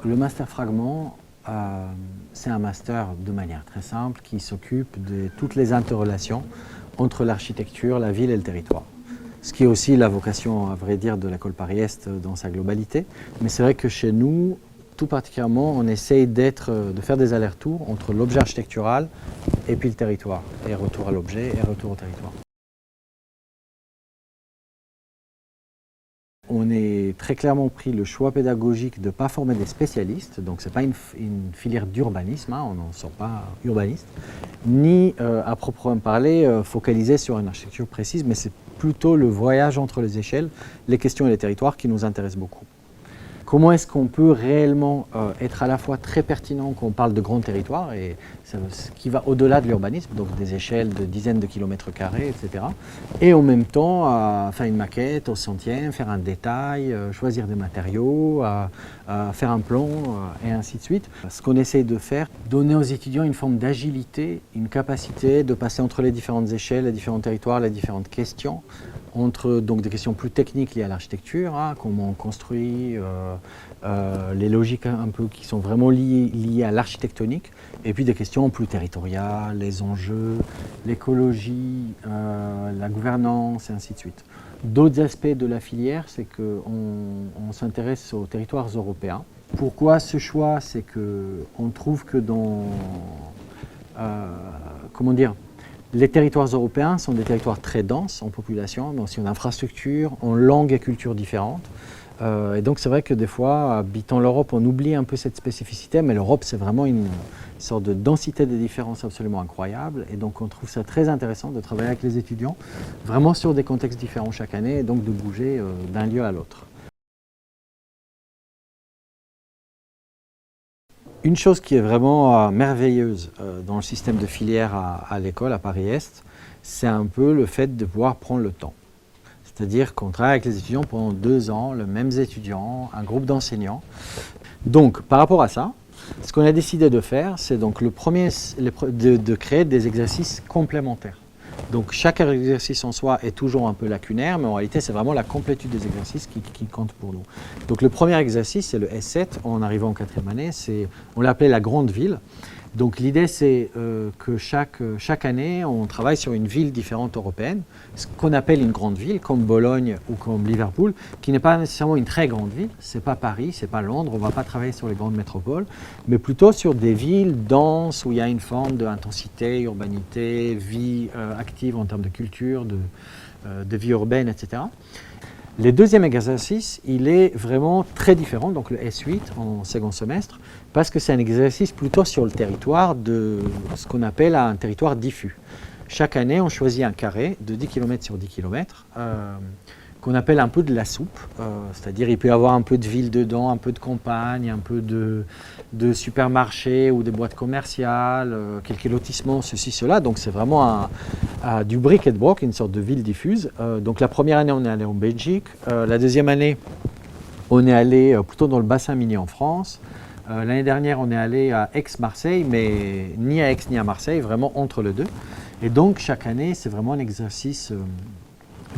le master fragment, c'est un master de manière très simple qui s'occupe de toutes les interrelations entre l'architecture, la ville et le territoire. Ce qui est aussi la vocation, à vrai dire, de l'école Paris-Est dans sa globalité. Mais c'est vrai que chez nous, tout particulièrement, on essaye de faire des allers-retours entre l'objet architectural et puis le territoire. Et retour à l'objet et retour au territoire. On a très clairement pris le choix pédagogique de ne pas former des spécialistes, donc ce n'est pas une filière d'urbanisme, hein, on n'en sort pas urbaniste, ni à proprement parler focalisé sur une architecture précise, mais c'est plutôt le voyage entre les échelles, les questions et les territoires qui nous intéressent beaucoup. Comment est-ce qu'on peut réellement être à la fois très pertinent quand on parle de grands territoires, et ce qui va au-delà de l'urbanisme, donc des échelles de dizaines de kilomètres carrés, etc. Et en même temps, faire une maquette au centième, faire un détail, choisir des matériaux, faire un plan, et ainsi de suite. Ce qu'on essaye de faire, donner aux étudiants une forme d'agilité, une capacité de passer entre les différentes échelles, les différents territoires, les différentes questions, entre donc des questions plus techniques liées à l'architecture, hein, comment on construit, les logiques un peu qui sont vraiment liées à l'architectonique, et puis des questions plus territoriales, les enjeux, l'écologie, la gouvernance, et ainsi de suite. D'autres aspects de la filière, c'est qu'on s'intéresse aux territoires européens. Pourquoi ce choix? C'est qu'on trouve que comment dire, les territoires européens sont des territoires très denses en population, mais aussi en infrastructure, en langues et cultures différentes. Et donc c'est vrai que des fois, habitant l'Europe, on oublie un peu cette spécificité, mais l'Europe c'est vraiment une sorte de densité des différences absolument incroyable. Et donc on trouve ça très intéressant de travailler avec les étudiants, vraiment sur des contextes différents chaque année, et donc de bouger d'un lieu à l'autre. Une chose qui est vraiment merveilleuse dans le système de filière à l'école, à Paris-Est, c'est un peu le fait de pouvoir prendre le temps. C'est-à-dire qu'on travaille avec les étudiants pendant 2 ans, les mêmes étudiants, un groupe d'enseignants. Donc, par rapport à ça, ce qu'on a décidé de faire, c'est donc de créer des exercices complémentaires. Donc chaque exercice en soi est toujours un peu lacunaire, mais en réalité c'est vraiment la complétude des exercices qui compte pour nous. Donc le premier exercice, c'est le S7, en arrivant en 4e année, on l'appelait la grande ville. Donc l'idée c'est que chaque année on travaille sur une ville différente européenne, ce qu'on appelle une grande ville, comme Bologne ou comme Liverpool, qui n'est pas nécessairement une très grande ville, c'est pas Paris, c'est pas Londres, on ne va pas travailler sur les grandes métropoles, mais plutôt sur des villes denses où il y a une forme d'intensité, urbanité, vie active en termes de culture, de vie urbaine, etc. Le deuxième exercice, il est vraiment très différent, donc le S8 en second semestre, parce que c'est un exercice plutôt sur le territoire de ce qu'on appelle un territoire diffus. Chaque année, on choisit un carré de 10 km sur 10 km, qu'on appelle un peu de la soupe, c'est-à-dire il peut y avoir un peu de ville dedans, un peu de campagne, un peu de supermarchés ou des boîtes commerciales, quelques lotissements, ceci, cela. Donc c'est vraiment du brick and broc, une sorte de ville diffuse. Donc la première année, on est allé en Belgique. La deuxième année, on est allé plutôt dans le bassin minier en France. L'année dernière, on est allé à Aix-Marseille, mais ni à Aix ni à Marseille, vraiment entre les deux. Et donc chaque année, c'est vraiment un exercice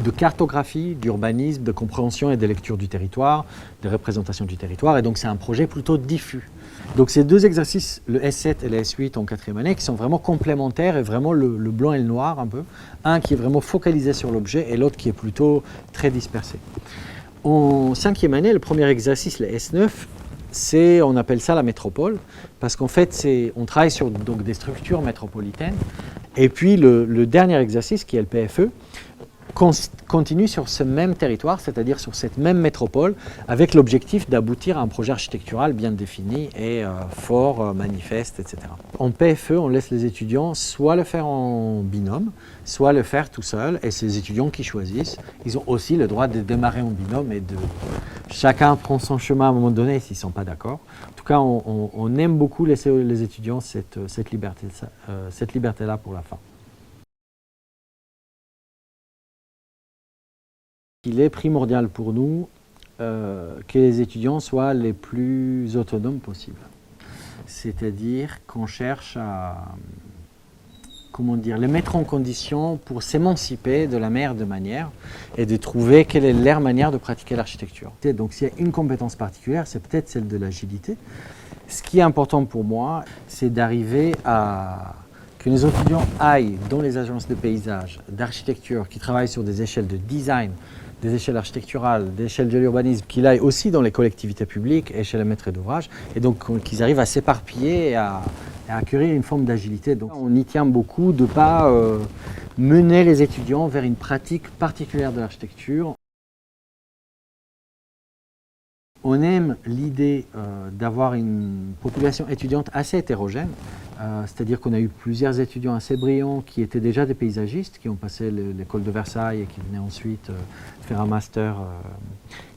de cartographie, d'urbanisme, de compréhension et de lecture du territoire, de représentation du territoire. Et donc c'est un projet plutôt diffus. Donc ces deux exercices, le S7 et le S8 en 4e année, qui sont vraiment complémentaires et vraiment le blanc et le noir un peu. Un qui est vraiment focalisé sur l'objet et l'autre qui est plutôt très dispersé. En 5e année, le premier exercice, le S9, on appelle ça la métropole, parce qu'en fait, on travaille sur donc, des structures métropolitaines. Et puis le dernier exercice, qui est le PFE, continue sur ce même territoire, c'est-à-dire sur cette même métropole, avec l'objectif d'aboutir à un projet architectural bien défini et fort, manifeste, etc. En PFE, on laisse les étudiants soit le faire en binôme, soit le faire tout seul, et c'est les étudiants qui choisissent. Ils ont aussi le droit de démarrer en binôme et chacun prend son chemin à un moment donné s'ils ne sont pas d'accord. En tout cas, on aime beaucoup laisser les étudiants cette liberté-là pour la fin. Il est primordial pour nous que les étudiants soient les plus autonomes possibles. C'est-à-dire qu'on cherche à comment dire, les mettre en condition pour s'émanciper de la meilleure de manière et de trouver quelle est leur manière de pratiquer l'architecture. Donc s'il y a une compétence particulière, c'est peut-être celle de l'agilité. Ce qui est important pour moi, c'est d'arriver à que les étudiants aillent dans les agences de paysage, d'architecture, qui travaillent sur des échelles de design, des échelles architecturales, des échelles de l'urbanisme, qu'il aille aussi dans les collectivités publiques et chez les maîtres d'ouvrage, et donc qu'ils arrivent à s'éparpiller et à acquérir une forme d'agilité. Donc on y tient beaucoup de ne pas mener les étudiants vers une pratique particulière de l'architecture. On aime l'idée d'avoir une population étudiante assez hétérogène, c'est-à-dire qu'on a eu plusieurs étudiants assez brillants qui étaient déjà des paysagistes, qui ont passé l'école de Versailles et qui venaient ensuite faire un master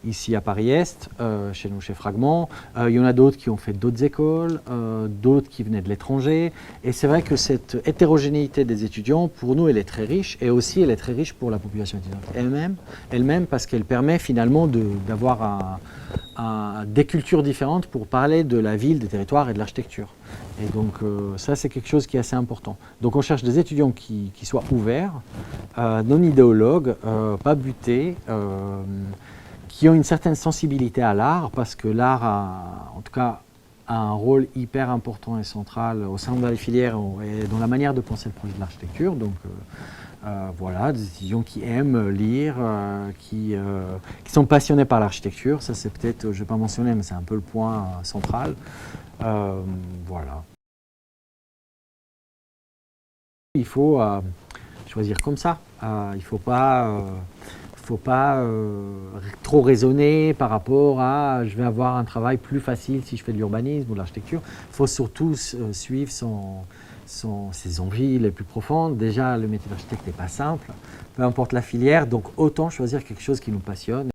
ici à Paris-Est, chez nous, chez Fragment. Il y en a d'autres qui ont fait d'autres écoles, d'autres qui venaient de l'étranger. Et c'est vrai que cette hétérogénéité des étudiants, pour nous, elle est très riche, et aussi elle est très riche pour la population étudiante elle-même parce qu'elle permet finalement d'avoir des cultures différentes pour parler de la ville, des territoires et de l'architecture. Et donc ça, c'est quelque chose qui est assez important. Donc on cherche des étudiants qui soient ouverts, non idéologues, pas butés, qui ont une certaine sensibilité à l'art, parce que l'art a, en tout cas, a un rôle hyper important et central au sein de la filière et dans la manière de penser le projet de l'architecture. Donc voilà, des étudiants qui aiment lire, qui sont passionnés par l'architecture. Ça, c'est peut-être, je ne vais pas mentionner, mais c'est un peu le point central. Voilà. Il faut choisir comme ça. Il ne faut pas trop raisonner par rapport à je vais avoir un travail plus facile si je fais de l'urbanisme ou de l'architecture. Il faut surtout suivre ses envies les plus profondes. Déjà, le métier d'architecte n'est pas simple, peu importe la filière, donc autant choisir quelque chose qui nous passionne